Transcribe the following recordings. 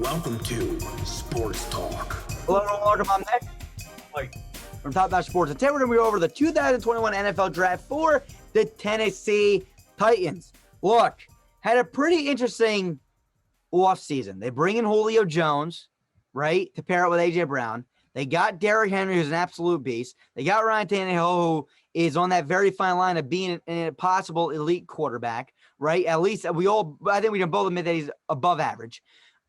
Welcome to Sports Talk. Hello and welcome. I'm Nick. Mike. From Top Notch Sports. And today we're going to go over the 2021 NFL Draft for the Tennessee Titans. Look, had a pretty interesting offseason. They bring in Julio Jones, right, to pair it with A.J. Brown. They got Derrick Henry, who's an absolute beast. They got Ryan Tannehill, who is on that very fine line of being a possible elite quarterback, right? At least I think we can both admit that he's above average.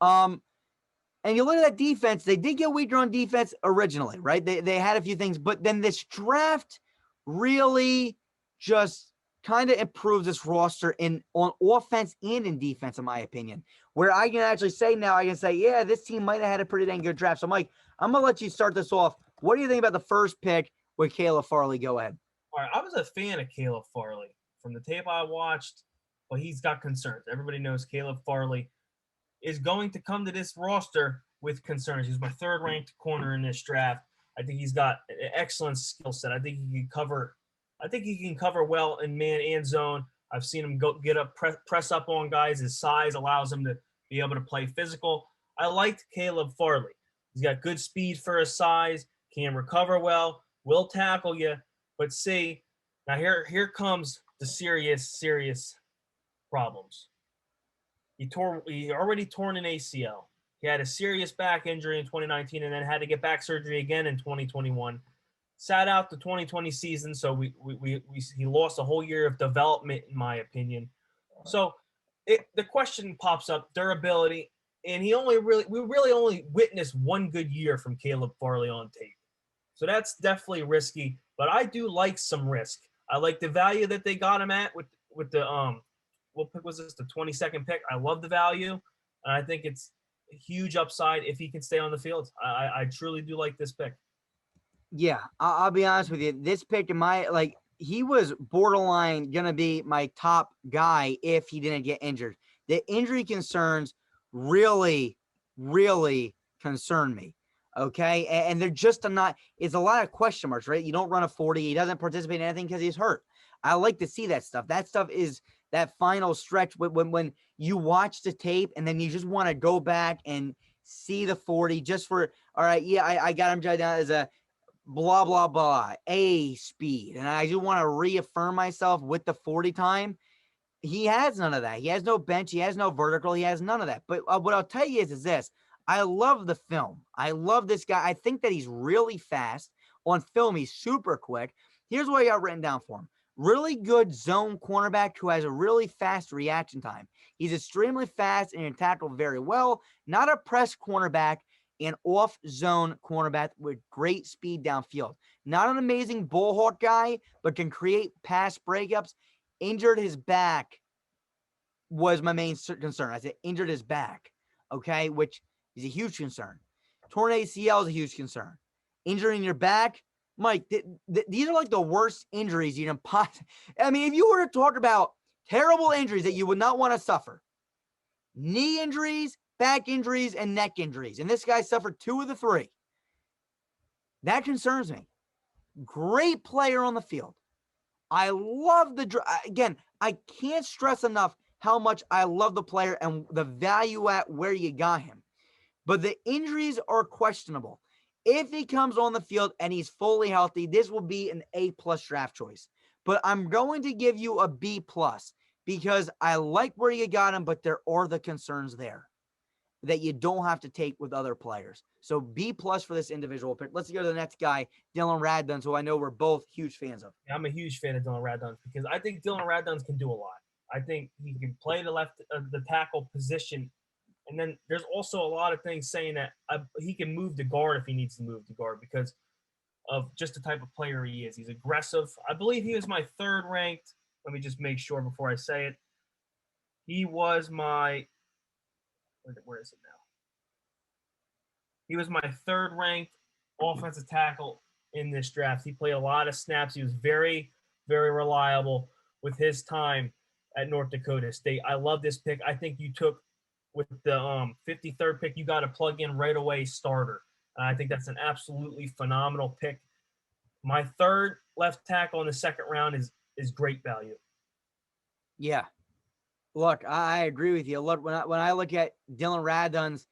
And you look at that defense, they did get weaker on defense originally, right? They had a few things, but then this draft really just kind of improves this roster on offense and in defense, in my opinion, where I can actually say now, I can say, yeah, this team might have had a pretty dang good draft. So, Mike, I'm going to let you start this off. What do you think about the first pick with Caleb Farley? Go ahead. All right, I was a fan of Caleb Farley from the tape I watched, but he's got concerns. Everybody knows Caleb Farley is going to come to this roster with concerns. He's my third-ranked corner in this draft. I think he's got an excellent skill set. I think he can cover well in man and zone. I've seen him get up, press up on guys. His size allows him to be able to play physical. I liked Caleb Farley. He's got good speed for his size, can recover well, will tackle you. But see, now here comes the serious problems. He already torn an ACL. He had a serious back injury in 2019 and then had to get back surgery again in 2021. Sat out the 2020 season, so he lost a whole year of development, in my opinion. So the question pops up: durability, and we really only witnessed one good year from Caleb Farley on tape. So that's definitely risky, but I do like some risk. I like the value that they got him at with the what pick was this? The 22nd pick. I love the value, and I think it's a huge upside if he can stay on the field. I truly do like this pick. Yeah, I'll be honest with you. This pick he was borderline going to be my top guy if he didn't get injured. The injury concerns really, really concern me. Okay. And they're just it's a lot of question marks, right? You don't run a 40. He doesn't participate in anything because he's hurt. I like to see that stuff. That stuff is that final stretch when you watch the tape and then you just want to go back and see the 40 just for, all right, yeah, I got him jotted down as a blah, blah, blah, A speed. And I just want to reaffirm myself with the 40 time. He has none of that. He has no bench. He has no vertical. He has none of that. But what I'll tell you is this. I love the film. I love this guy. I think that he's really fast. On film, he's super quick. Here's what I got written down for him. Really good zone cornerback who has a really fast reaction time. He's extremely fast and can tackle very well. Not a press cornerback, an off-zone cornerback with great speed downfield. Not an amazing bullhawk guy, but can create pass breakups. Injured his back was my main concern. I said injured his back, okay, which is a huge concern. Torn ACL is a huge concern. Injuring your back, Mike, these are like the worst injuries you can possibly. I mean, if you were to talk about terrible injuries that you would not want to suffer, knee injuries, back injuries, and neck injuries, and this guy suffered 2 of the 3. That concerns me. Great player on the field. I love again, I can't stress enough how much I love the player and the value at where you got him. But the injuries are questionable. If he comes on the field and he's fully healthy, this will be an A+ draft choice. But I'm going to give you a B+ because I like where you got him, but there are the concerns there that you don't have to take with other players. So B+ for this individual pick. Let's go to the next guy, Dylan Raddon, who I know we're both huge fans of. I'm a huge fan of Dylan Raddon because I think Dylan Raddon can do a lot. I think he can play the tackle position. And then there's also a lot of things saying that he can move the guard if he needs to move the guard because of just the type of player he is. He's aggressive. I believe he was my third ranked. Let me just make sure before I say it. He was my – where is it now? He was my third ranked offensive tackle in this draft. He played a lot of snaps. He was very, very reliable with his time at North Dakota State. I love this pick. I think you took – with the 53rd pick, you got to plug in right away starter. I think that's an absolutely phenomenal pick. My third left tackle in the second round is great value. Yeah. Look, I agree with you. Look, when I look at Dylan Raddon's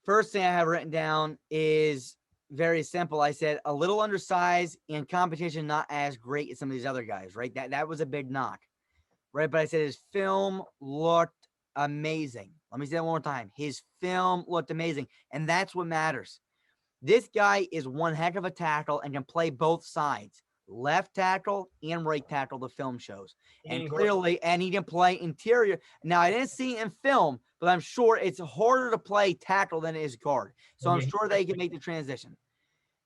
First thing I have written down is very simple. I said a little undersized and competition not as great as some of these other guys, right? That was a big knock, right? But I said his film looked amazing. Let me say that one more time. His film looked amazing, and that's what matters. This guy is one heck of a tackle and can play both sides, left tackle and right tackle, the film shows. And clearly, and he can play interior. Now, I didn't see it in film, but I'm sure it's harder to play tackle than it is guard. So I'm sure they can make the transition.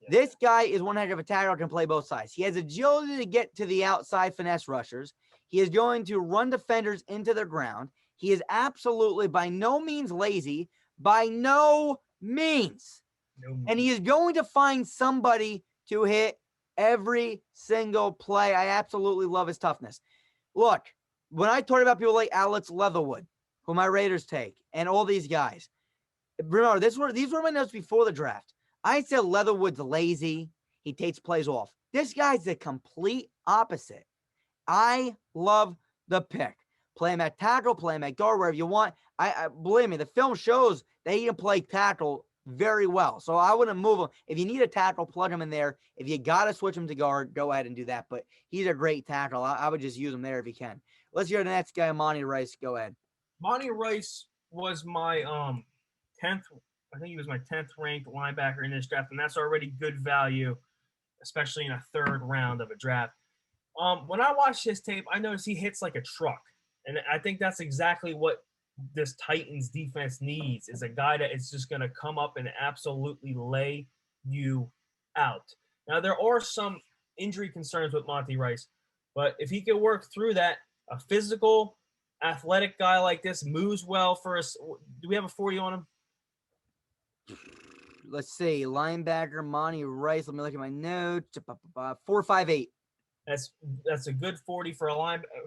This guy is one heck of a tackle, can play both sides. He has agility to get to the outside finesse rushers. He is going to run defenders into the ground. He is absolutely by no means lazy, by no means. And he is going to find somebody to hit every single play. I absolutely love his toughness. Look, when I talk about people like Alex Leatherwood, who my Raiders take, and all these guys, remember, these were my notes before the draft. I said Leatherwood's lazy. He takes plays off. This guy's the complete opposite. I love the pick. Play him at tackle, play him at guard, wherever you want. I believe me, the film shows that he can play tackle very well. So I wouldn't move him. If you need a tackle, plug him in there. If you got to switch him to guard, go ahead and do that. But he's a great tackle. I would just use him there if you can. Let's hear the next guy, Monty Rice. Go ahead. Monty Rice was my 10th. I think he was my 10th ranked linebacker in this draft, and that's already good value, especially in a third round of a draft. When I watched his tape, I noticed he hits like a truck, and I think that's exactly what this Titans defense needs, is a guy that is just going to come up and absolutely lay you out. Now, there are some injury concerns with Monty Rice, but if he can work through that, a physical, athletic guy like this moves well for us. Do we have a 40 on him? Let's see. Linebacker Monty Rice. Let me look at my notes. 4.58. That's a good 40 for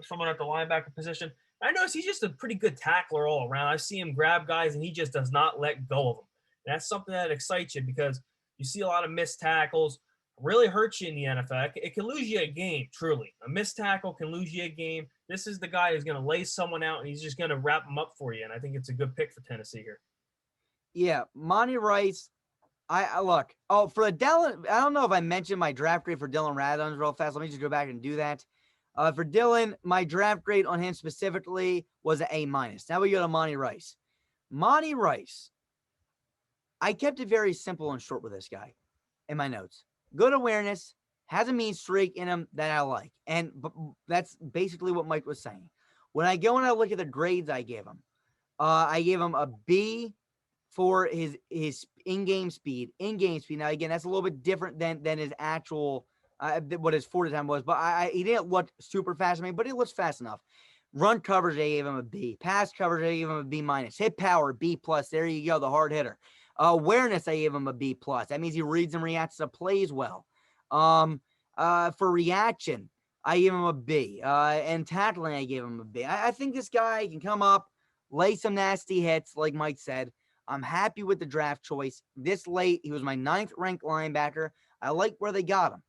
someone at the linebacker position. I notice he's just a pretty good tackler all around. I see him grab guys, and he just does not let go of them. And that's something that excites you, because you see a lot of missed tackles. Really hurts you in the NFL. It can lose you a game, truly. A missed tackle can lose you a game. This is the guy who's going to lay someone out, and he's just going to wrap them up for you. And I think it's a good pick for Tennessee here. Yeah, Monty Rice. I look. Oh, for the Dylan, I don't know if I mentioned my draft grade for Dylan Raddon real fast. Let me just go back and do that. For Dylan, my draft grade on him specifically was an A-. Now we go to Monty Rice. Monty Rice, I kept it very simple and short with this guy in my notes. Good awareness, has a mean streak in him that I like. And that's basically what Mike was saying. When I go and I look at the grades I gave him a B for his in-game speed. Now, again, that's a little bit different than his actual what his 40 time was, but he didn't look super fast. But he looks fast enough. Run coverage, I gave him a B. Pass coverage, I gave him a B-. Hit power, B+. There you go, the hard hitter. Awareness, I gave him a B+. That means he reads and reacts to plays well. For reaction, I gave him a B. And tackling, I gave him a B. I think this guy can come up, lay some nasty hits, like Mike said. I'm happy with the draft choice. This late, he was my 9th ranked linebacker. I like where they got him.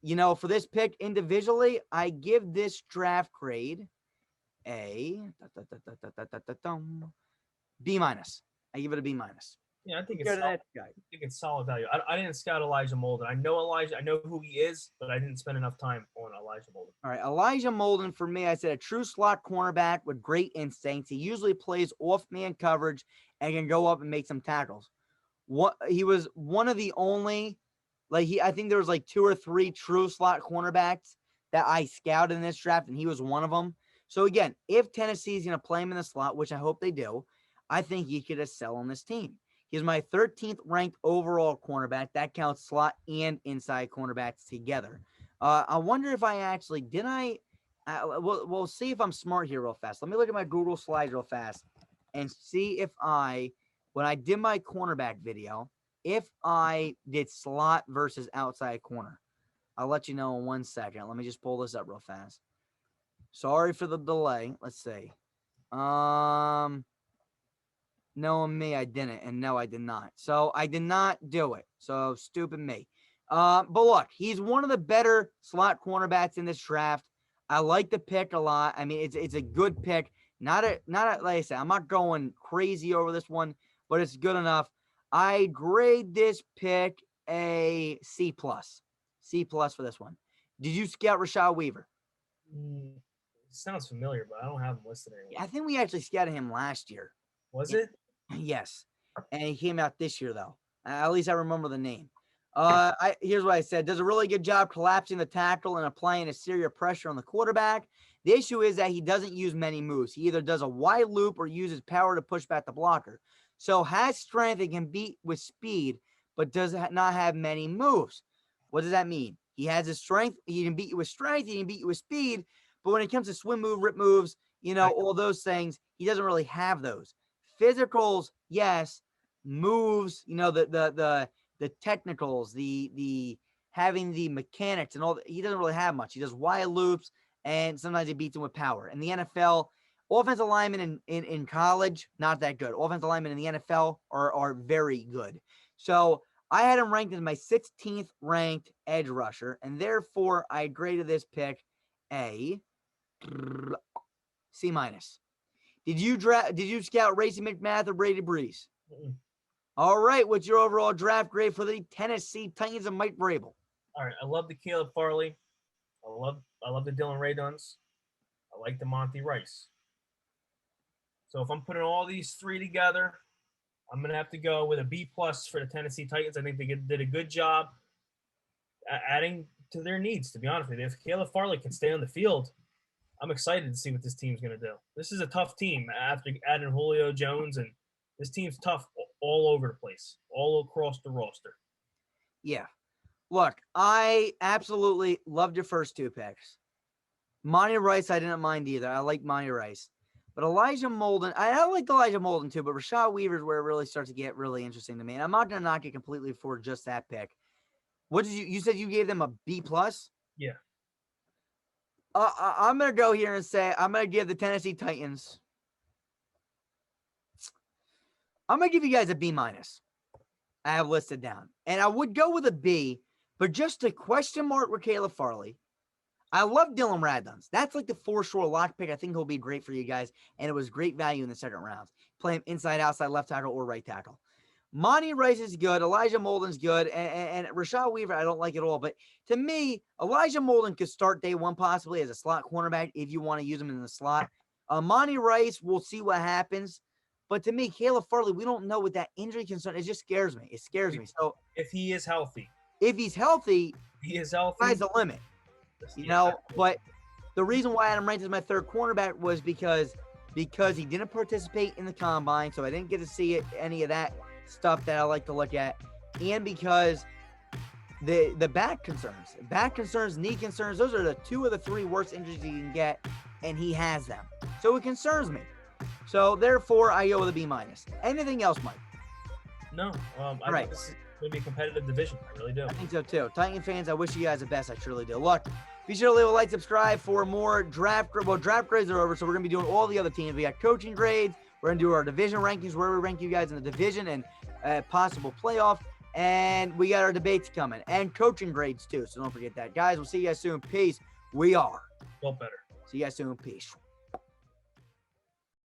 You know, for this pick individually, I give this draft grade a B-. I give it a B-. Yeah, I think it's solid value. I didn't scout Elijah Molden. I know who he is, but I didn't spend enough time on Elijah Molden. All right, Elijah Molden, for me, I said a true slot cornerback with great instincts. He usually plays off-man coverage and can go up and make some tackles. He was one of the only, I think there was 2 or 3 true slot cornerbacks that I scouted in this draft, and he was one of them. So again, if Tennessee is going to play him in the slot, which I hope they do, I think he could excel on this team. He's my 13th ranked overall cornerback. That counts slot and inside cornerbacks together. I wonder if we'll see if I'm smart here real fast. Let me look at my Google slides real fast and see if when I did my cornerback video, if I did slot versus outside corner. I'll let you know in 1 second. Let me just pull this up real fast. Sorry for the delay. Let's see. Knowing me, I didn't. And no, I did not. So I did not do it. So stupid me. But look, he's one of the better slot cornerbacks in this draft. I like the pick a lot. I mean, it's a good pick. Not like I said, I'm not going crazy over this one, but it's good enough. I grade this pick a C+. C+ for this one. Did you scout Rashad Weaver? Sounds familiar, but I don't have him listed anywhere. Yeah, I think we actually scouted him last year. Was it? Yes. And he came out this year, though. At least I remember the name. Here's what I said. Does a really good job collapsing the tackle and applying exterior pressure on the quarterback. The issue is that he doesn't use many moves. He either does a wide loop or uses power to push back the blocker. So has strength and can beat with speed, but does not have many moves. What does that mean? He has his strength. He can beat you with strength. He can beat you with speed. But when it comes to swim move, rip moves, all those things, he doesn't really have those. Physicals, yes. Moves, the technicals, the having the mechanics and all that, he doesn't really have much. He does wide loops, and sometimes he beats them with power. In the NFL, offensive linemen in college, not that good. Offensive linemen in the NFL are very good. So I had him ranked as my 16th ranked edge rusher, and therefore I graded this pick a C-. Did you scout Racing McMath or Brady Breeze? Mm-mm. All right, what's your overall draft grade for the Tennessee Titans and Mike Vrabel? All right, I love the Caleb Farley. I love the Dylan Raddons. I like the Monty Rice. So if I'm putting all these three together, I'm gonna have to go with a B+ for the Tennessee Titans. I think they did a good job adding to their needs. To be honest with you, if Caleb Farley can stay on the field, I'm excited to see what this team's gonna do. This is a tough team after adding Julio Jones, and this team's tough all over the place, all across the roster. Yeah. Look, I absolutely loved your first two picks. Monty Rice, I didn't mind either. I like Monty Rice. But Elijah Molden, I like Elijah Molden too, but Rashad Weaver's where it really starts to get really interesting to me. And I'm not going to knock it completely for just that pick. What did you said you gave them a B+? Yeah. I'm going to go here and say I'm going to give the Tennessee Titans. I'm going to give you guys a B-. I have listed down. And I would go with a B, but just a question mark with Caleb Farley. I love Dylan Raddon. That's like the for-sure lock pick. I think he'll be great for you guys. And it was great value in the second round. Play him inside, outside, left tackle, or right tackle. Monty Rice is good. Elijah Molden's good. And Rashad Weaver, I don't like at all. But to me, Elijah Molden could start day one possibly as a slot cornerback if you want to use him in the slot. Monty Rice, we'll see what happens. But to me, Caleb Farley, we don't know what that injury concern. It just scares me. It scares me. So if he is healthy, sky's the limit. But the reason why I had him ranked as my third cornerback was because he didn't participate in the combine, so I didn't get to see any of that stuff that I like to look at, and because the back concerns, knee concerns, those are the two of the three worst injuries you can get, and he has them. So it concerns me. So therefore, I go with a B-. Anything else, Mike? No. I think this is going to be a competitive division. I really do. I think so too. Titan fans, I wish you guys the best. I truly do. Look, be sure to leave a like, subscribe for more draft. Well, draft grades are over, so we're going to be doing all the other teams. We got coaching grades. We're going to do our division rankings, where we rank you guys in the division and possible playoff. And we got our debates coming and coaching grades too. So don't forget that. Guys, we'll see you guys soon. Peace. We are. Felt better. See you guys soon. Peace.